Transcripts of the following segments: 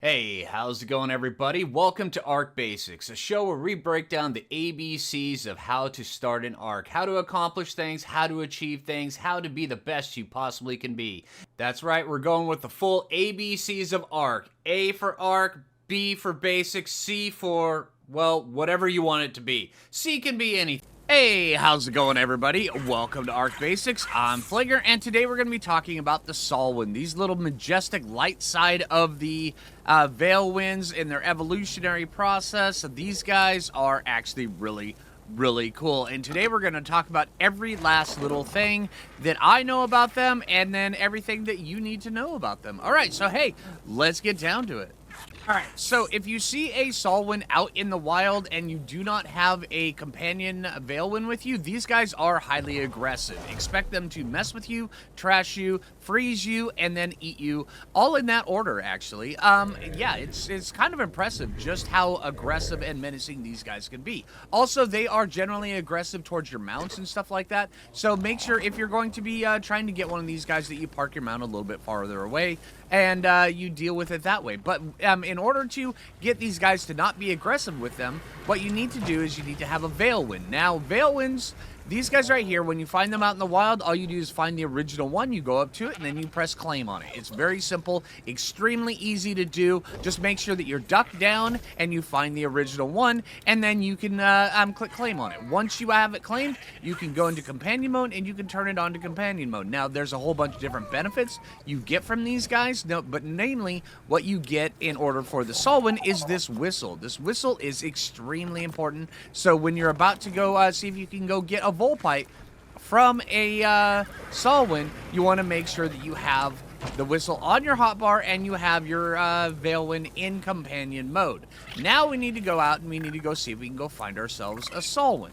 Hey, how's it going, everybody? Welcome to Arc Basics, a show where we break down the ABCs of how to start an arc, how to accomplish things, how to achieve things, how to be the best you possibly can be. That's right, we're going with the full ABCs of arc. A for arc, B for basic, C for, well, whatever you want it to be. C can be anything. Hey, how's it going, everybody? Welcome to Arc Basics. I'm Phlinger, and today we're going to be talking about the Solwyn, these little majestic light side of the Veil Winds in their evolutionary process. These guys are actually really cool, and today we're going to talk about every last little thing that I know about them, and then everything that you need to know about them. All right, so hey, let's get down to it. Alright, so if you see a Solwyn out in the wild and you do not have a companion Veilwind with you, these guys are highly aggressive. Expect them to mess with you, trash you, freeze you, and then eat you, all in that order, actually. Yeah, it's kind of impressive just how aggressive and menacing these guys can be. Also, they are generally aggressive towards your mounts and stuff like that, so make sure if you're going to be trying to get one of these guys that you park your mount a little bit farther away, and you deal with it that way. But in order to get these guys to not be aggressive with them, what you need to do is you need to have a Veilwind. Now, Veilwinds, these guys right here, when you find them out in the wild, all you do is find the original one, you go up to it, and then you press claim on it. It's very simple, extremely easy to do. Just make sure that you're ducked down and you find the original one, and then you can click claim on it. Once you have it claimed, you can go into companion mode and you can turn it on to companion mode. Now, there's a whole bunch of different benefits you get from these guys, but namely, what you get in order for the Solwyn is this whistle. This whistle is extremely important, so when you're about to go see if you can go get a Volpite from a Solwyn, you want to make sure that you have the whistle on your hotbar and you have your Veilwind in companion mode. Now we need to go out and we need to go see if we can go find ourselves a Solwyn.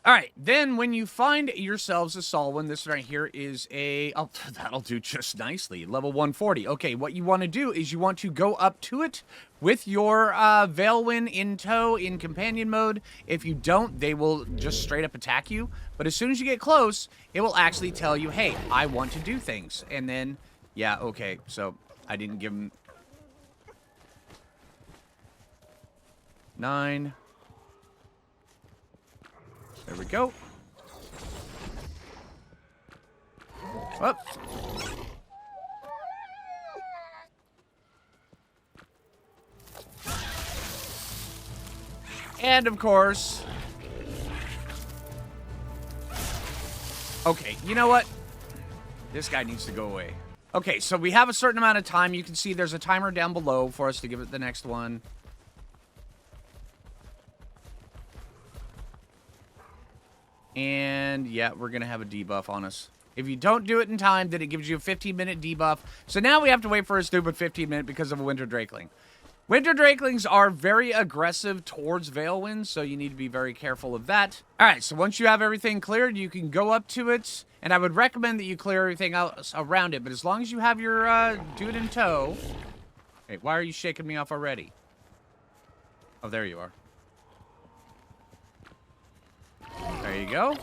Alright, then when you find yourselves a Solwyn, this right here is a... Oh, that'll do just nicely. Level 140. Okay, what you want to do is you want to go up to it with your Veilwind in tow in companion mode. If you don't, they will just straight up attack you. But as soon as you get close, it will actually tell you, hey, I want to do things. And then, yeah, okay, so I didn't give him... 9... There we go. Up. And of course... Okay, you know what? This guy needs to go away. Okay, so we have a certain amount of time. You can see there's a timer down below for us to give it the next one. And, yeah, we're going to have a debuff on us. If you don't do it in time, then it gives you a 15-minute debuff. So now we have to wait for a stupid 15-minute because of a Winter Drakeling. Winter Drakelings are very aggressive towards Veilwind, so you need to be very careful of that. Alright, so once you have everything cleared, you can go up to it. And I would recommend that you clear everything out around it. But as long as you have your dude in tow... Hey, why are you shaking me off already? Oh, there you are. There you go.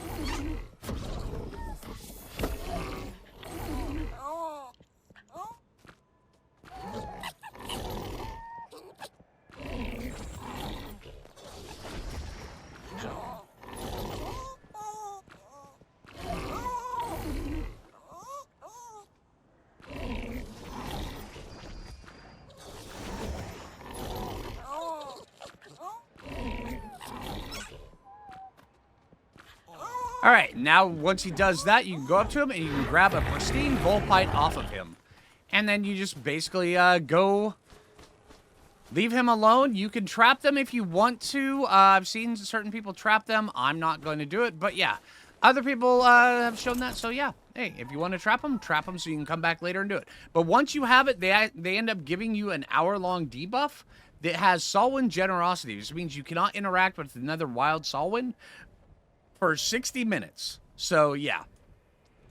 Alright, now once he does that, you can go up to him and you can grab a pristine Volpite off of him. And then you just basically go leave him alone. You can trap them if you want to. I've seen certain people trap them. I'm not going to do it, but yeah. Other people have shown that, so yeah. Hey, if you want to trap them so you can come back later and do it. But once you have it, they end up giving you an hour-long debuff that has Solwyn Generosity, which means you cannot interact with another wild Solwyn for 60 minutes. So, yeah.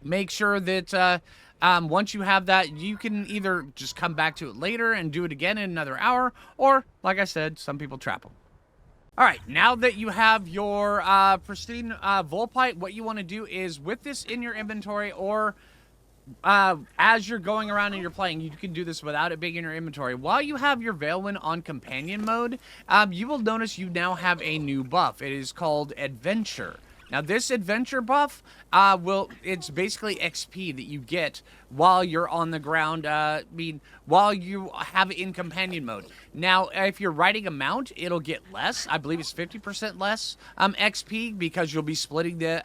Make sure that once you have that, you can either just come back to it later and do it again in another hour, or, like I said, some people trap them. Alright, now that you have your pristine Volpite, what you want to do is, with this in your inventory, or as you're going around and you're playing, you can do this without it being in your inventory. While you have your Veilwind on companion mode, you will notice you now have a new buff. It is called Adventure. Now, this adventure buff, it's basically XP that you get while you're on the ground, while you have it in companion mode. Now, if you're riding a mount, it'll get less. I believe it's 50% less XP because you'll be splitting the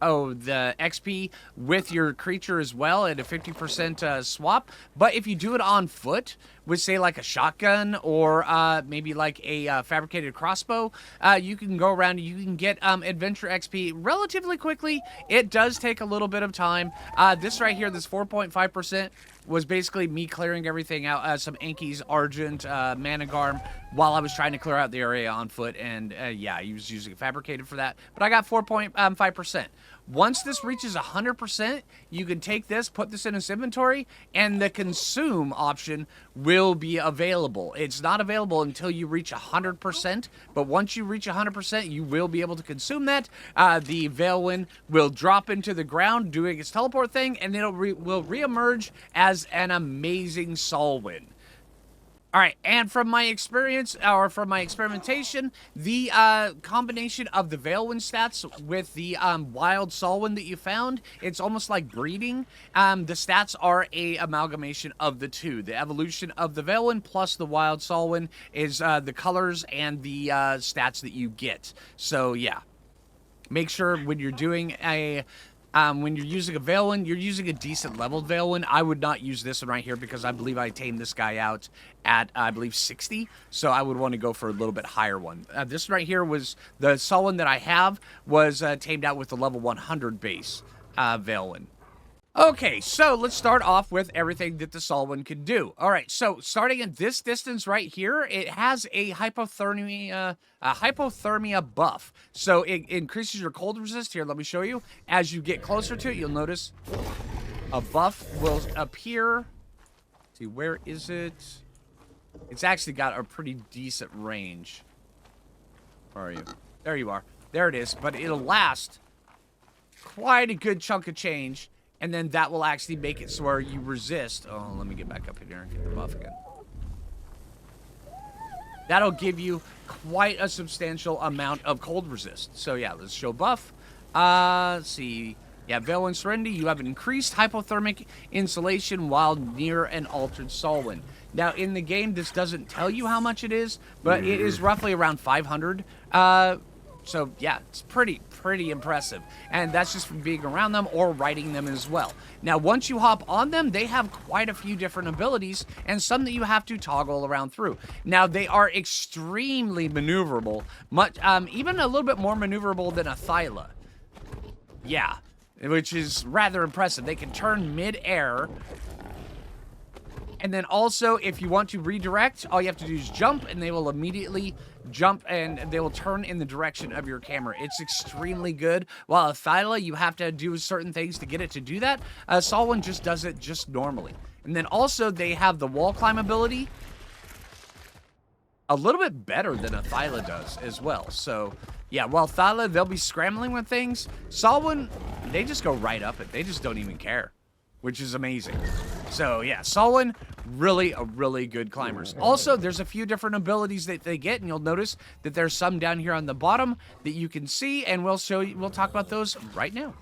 XP with your creature as well at a 50% swap. But if you do it on foot with, say, like a shotgun or maybe like a fabricated crossbow, you can go around and you can get adventure XP relatively quickly. It does take a little bit of time. This right here, this 4.5%, was basically me clearing everything out, some Anki's Argent, Managarm, while I was trying to clear out the area on foot, and yeah, I was using Fabricated for that, but I got 4.5%. Once this reaches 100%, you can take this, put this in its inventory, and the consume option will be available. It's not available until you reach 100%, but once you reach 100%, you will be able to consume that. The Veilwind will drop into the ground doing its teleport thing, and it will reemerge as an amazing Solwyn. All right, and from my experience, or from my experimentation, the combination of the Veilwind stats with the wild Solwyn that you found, it's almost like breeding. The stats are a amalgamation of the two. The evolution of the Veilwind plus the wild Solwyn is the colors and the stats that you get. So, yeah. Make sure when you're doing when you're using a Veilwind, you're using a decent leveled Veilwind. I would not use this one right here because I believe I tamed this guy out at, I believe, 60. So I would want to go for a little bit higher one. This right here was the Solwyn that I have was tamed out with the level 100 base Veilwind. Okay, so let's start off with everything that the Solwyn can do. All right, so starting at this distance right here, it has a hypothermia buff. So it increases your cold resist. Here, let me show you. As you get closer to it, you'll notice a buff will appear. Let's see, where is it? It's actually got a pretty decent range. Where are you? There you are. There it is, but it'll last quite a good chunk of change. And then that will actually make it so where you resist. Oh, let me get back up in here and get the buff again. That'll give you quite a substantial amount of cold resist. So yeah, let's show buff. Let's see. Yeah, Veilwind Serenity, you have an increased hypothermic insulation while near an altered Solwyn. Now, in the game, this doesn't tell you how much it is, but it is roughly around 500. So, yeah, it's pretty impressive. And that's just from being around them or riding them as well. Now, once you hop on them, they have quite a few different abilities and some that you have to toggle around through. Now, they are extremely maneuverable, even a little bit more maneuverable than a Thyla. Yeah, which is rather impressive. They can turn mid-air. And then also, if you want to redirect, all you have to do is jump, and they will immediately jump, and they will turn in the direction of your camera. It's extremely good. While a Thyla, you have to do certain things to get it to do that. Solwyn just does it just normally. And then also, they have the wall climb ability. A little bit better than a Thyla does as well. So, yeah, while Thyla, they'll be scrambling with things. Solwyn, they just go right up it. They just don't even care, which is amazing. So, yeah, Solwyn, really good climbers. Also, there's a few different abilities that they get, and you'll notice that there's some down here on the bottom that you can see, and we'll talk about those right now.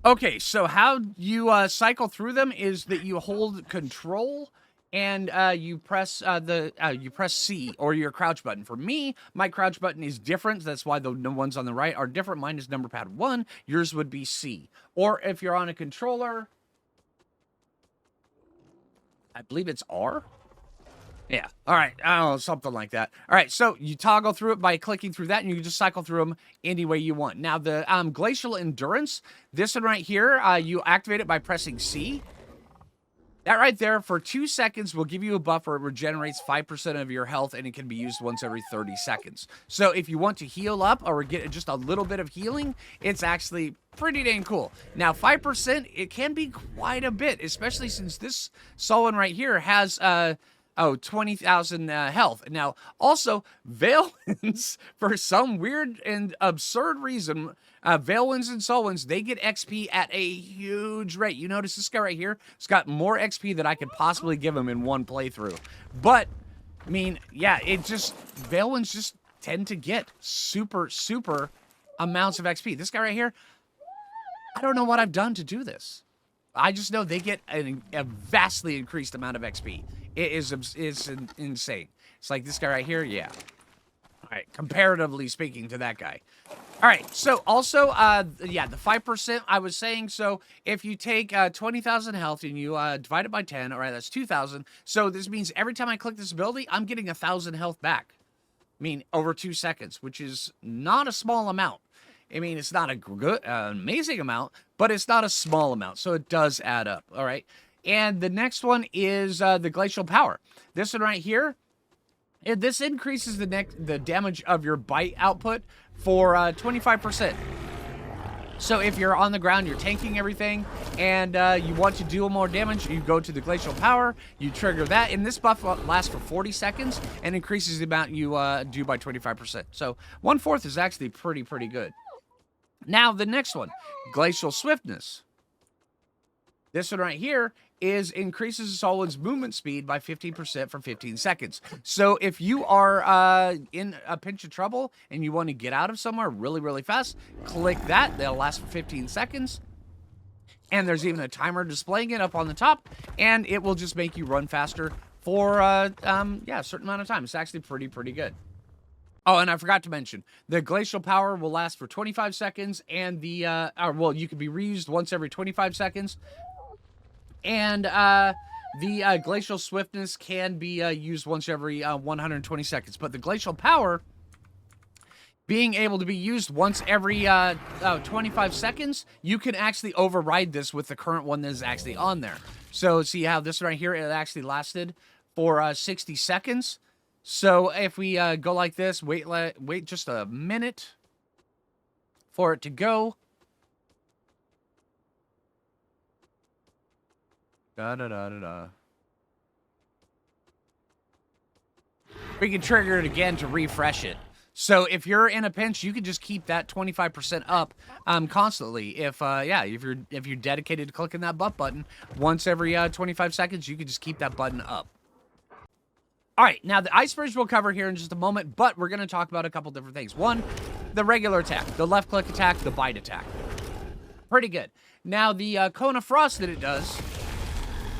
Okay, so how you cycle through them is that you hold control and you press C or your crouch button. For me, my crouch button is different. That's why the ones on the right are different. Mine is number pad 1. Yours would be C. Or if you're on a controller, I believe it's R. Yeah. All right. I don't know, something like that. All right. So you toggle through it by clicking through that, and you can just cycle through them any way you want. Now, the Glacial Endurance, this one right here, you activate it by pressing C. That right there, for 2 seconds, will give you a buffer. It regenerates 5% of your health, and it can be used once every 30 seconds. So if you want to heal up or get just a little bit of healing, it's actually pretty dang cool. Now, 5%, it can be quite a bit, especially since this Solwyn right here has 20,000 health. Now, also, Valens, for some weird and absurd reason, Valens and Solwyns, they get XP at a huge rate. You notice this guy right here? It's got more XP than I could possibly give him in one playthrough. But, I mean, yeah, Valens just tend to get super, super amounts of XP. This guy right here, I don't know what I've done to do this. I just know they get a vastly increased amount of XP. It's insane. It's like this guy right here, yeah. All right, comparatively speaking to that guy. All right, so also, yeah, the 5% I was saying, so if you take 20,000 health and you divide it by 10, all right, that's 2,000. So this means every time I click this ability, I'm getting 1,000 health back. I mean, over 2 seconds, which is not a small amount. I mean, it's not a good, amazing amount, but it's not a small amount, so it does add up, all right? And the next one is the Glacial Power. This one right here, this increases the damage of your bite output for 25%. So if you're on the ground, you're tanking everything, and you want to do more damage, you go to the Glacial Power, you trigger that, and this buff lasts for 40 seconds and increases the amount you do by 25%. So 1/4 is actually pretty good. Now, the next one, Glacial Swiftness. This one right here increases Solwyn's movement speed by 15% for 15 seconds. So if you are in a pinch of trouble and you want to get out of somewhere really fast, click that. That'll last for 15 seconds. And there's even a timer displaying it up on the top, and it will just make you run faster for yeah, a certain amount of time. It's actually pretty good. Oh, and I forgot to mention, the Glacial Power will last for 25 seconds, and the, well, you can be reused once every 25 seconds. And the Glacial Swiftness can be used once every 120 seconds. But the Glacial Power, being able to be used once every 25 seconds, you can actually override this with the current one that is actually on there. So see how this right here, it actually lasted for 60 seconds. So if we go like this, wait just a minute for it to go. We can trigger it again to refresh it. So if you're in a pinch, you can just keep that 25% up constantly. If you're dedicated to clicking that butt button once every 25 seconds, you can just keep that button up. All right, now the Ice Bridge we'll cover here in just a moment, but we're going to talk about a couple different things. One, the regular attack, the left click attack, the bite attack. Pretty good. Now the Cone of Frost that it does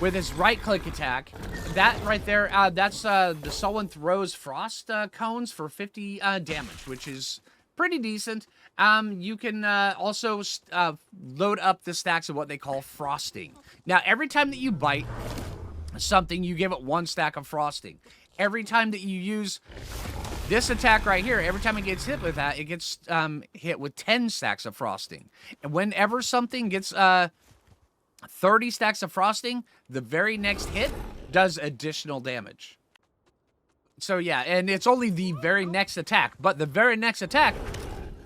with its right click attack, that right there, that's the Solwyn throws frost cones for 50 damage, which is pretty decent. You can also load up the stacks of what they call frosting. Now, every time that you bite something, you give it 1 stack of frosting. Every time that you use this attack right here, every time it gets hit with that, it gets hit with 10 stacks of frosting. And whenever something gets 30 stacks of frosting, the very next hit does additional damage. So yeah, and it's only the very next attack, but the very next attack,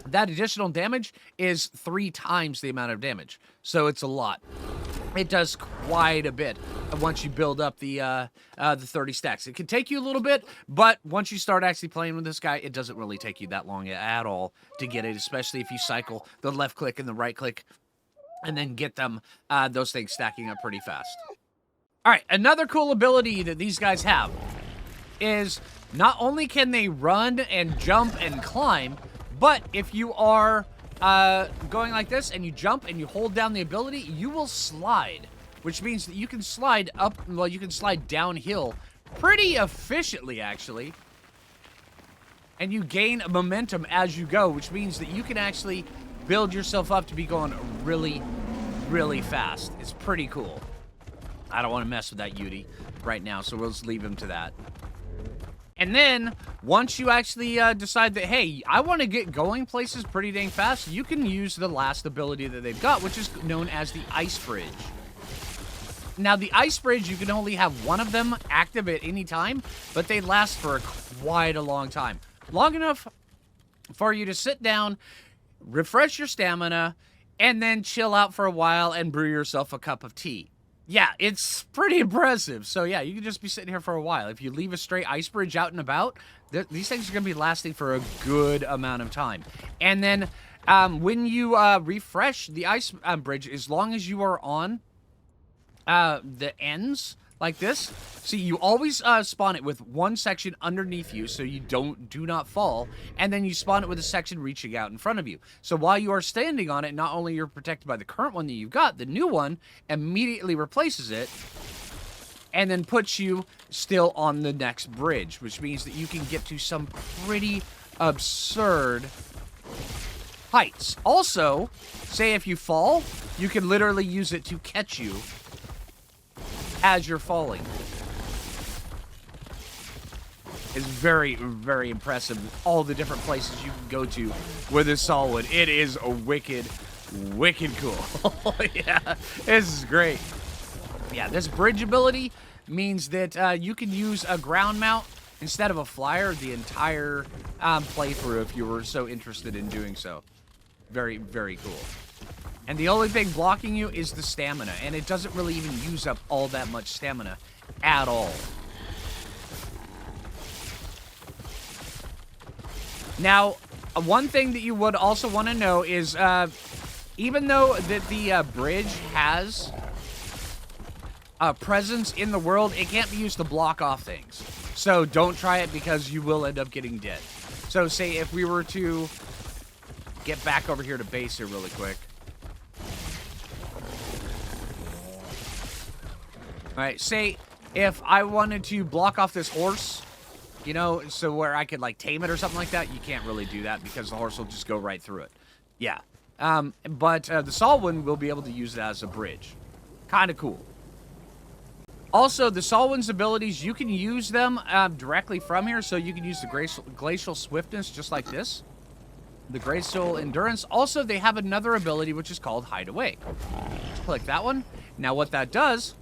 that additional damage is 3 times the amount of damage. So it's a lot. It does quite a bit once you build up the 30 stacks. It can take you a little bit, but once you start actually playing with this guy, it doesn't really take you that long at all to get it, especially if you cycle the left click and the right click and then get them, those things stacking up pretty fast. All right, another cool ability that these guys have is not only can they run and jump and climb, but if you are going like this and you jump and you hold down the ability, you will slide, which means that you can slide up, well, you can slide downhill pretty efficiently, actually. And you gain momentum as you go, which means that you can actually build yourself up to be going really fast. It's pretty cool. I don't want to mess with that Yudi right now, so we'll just leave him to that. And then, once you actually decide that, hey, I want to get going places pretty dang fast, you can use the last ability that they've got, which is known as the Ice Bridge. Now, the Ice Bridge, you can only have one of them active at any time, but they last for quite a long time. Long enough for you to sit down, refresh your stamina, and then chill out for a while and brew yourself a cup of tea. Yeah, it's pretty impressive. So yeah, you can just be sitting here for a while. If you leave a straight ice bridge out and about, these things are going to be lasting for a good amount of time. And then when you refresh the ice bridge, as long as you are on the ends like this, see, you always spawn it with one section underneath you so you do not fall, and then you spawn it with a section reaching out in front of you. So while you are standing on it, not only you're protected by the current one that you've got, the new one immediately replaces it and then puts you still on the next bridge, which means that you can get to some pretty absurd heights. Also, say if you fall, you can literally use it to catch you as you're falling. It's very, very impressive. All the different places you can go to with this Solwyn. It is a wicked cool. Yeah, this is great. Yeah, this bridge ability means that you can use a ground mount instead of a flyer the entire playthrough if you were so interested in doing so. Very, very cool. And the only thing blocking you is the stamina, and it doesn't really even use up all that much stamina at all. Now, one thing that you would also want to know is, even though that the bridge has a presence in the world, it can't be used to block off things. So don't try it because you will end up getting dead. So say if we were to get back over here to base here really quick. Alright, say if I wanted to block off this horse, you know, so where I could like tame it or something like that, you can't really do that because the horse will just go right through it. Yeah. But the Solwyn will be able to use it as a bridge. Kind of cool. Also, the Solwyn's abilities, you can use them directly from here, so you can use the glacial swiftness just like this. The glacial endurance. Also, they have another ability which is called hide away. Just click that one. Now what that does,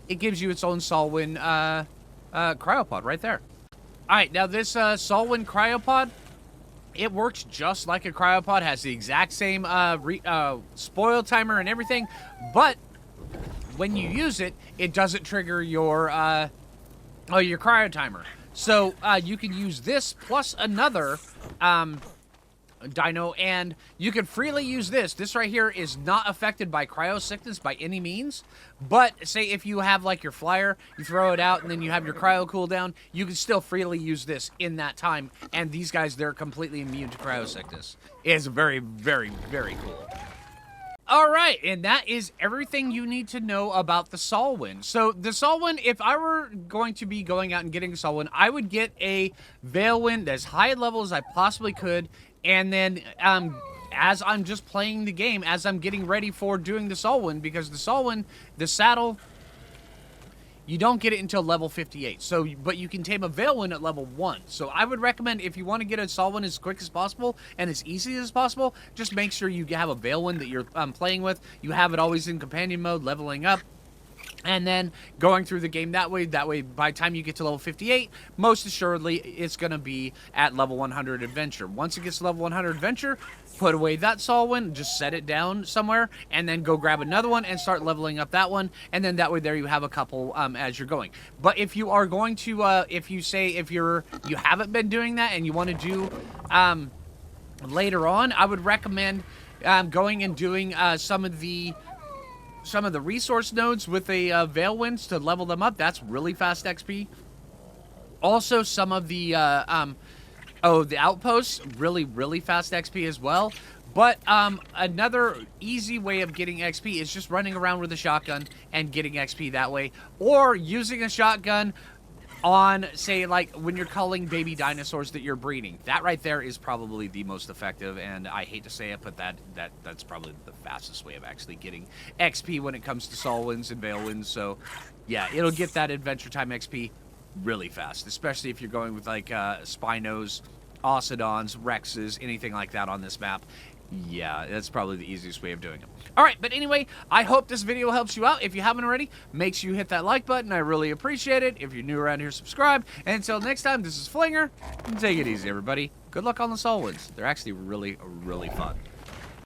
it gives you its own Solwyn cryopod right there. Alright, now this Solwyn cryopod, it works just like a cryopod, has the exact same spoil timer and everything, but when you use it, it doesn't trigger your cryo timer. So you can use this plus another dino, and you can freely use this. This right here is not affected by cryo sickness by any means, but say if you have like your flyer, you throw it out and then you have your cryo cooldown, you can still freely use this in that time, and these guys, they're completely immune to cryo sickness. It is very, very, very cool. Alright, and that is everything you need to know about the Solwyn. So, the Solwyn, if I were going to be going out and getting a Solwyn, I would get a Veilwind as high level as I possibly could, and then, as I'm just playing the game, as I'm getting ready for doing the Solwyn, because the Solwyn, the saddle, you don't get it until level 58. So, but you can tame a Veilwind at level 1. So I would recommend, if you want to get a Solwyn as quick as possible and as easy as possible, just make sure you have a Veilwind that you're playing with. You have it always in companion mode, leveling up. And then going through the game that way by the time you get to level 58, most assuredly it's going to be at level 100 adventure. Once it gets to level 100 adventure, put away that Solwyn, just set it down somewhere, and then go grab another one and start leveling up that one, and then that way there you have a couple as you're going. But if you are going to, if you haven't been doing that and you want to do later on, I would recommend going and doing some of the resource nodes with a Veilwinds to level them up. That's really fast XP. Also, some of the the outposts, really, really fast XP as well. But another easy way of getting XP is just running around with a shotgun and getting XP that way, or using a shotgun on, say, like when you're culling baby dinosaurs that you're breeding. That right there is probably the most effective, and I hate to say it, but that's probably the fastest way of actually getting XP when it comes to Solwyns and Veilwinds. So yeah, it'll get that Adventure Time XP really fast, especially if you're going with like Spinos, Ocidons, Rexes, anything like that on this map. Yeah, that's probably the easiest way of doing it. Alright, but anyway, I hope this video helps you out. If you haven't already, make sure you hit that like button. I really appreciate it. If you're new around here, subscribe. And until next time, this is Phlinger. Take it easy, everybody. Good luck on the Solwyns. They're actually really, really fun.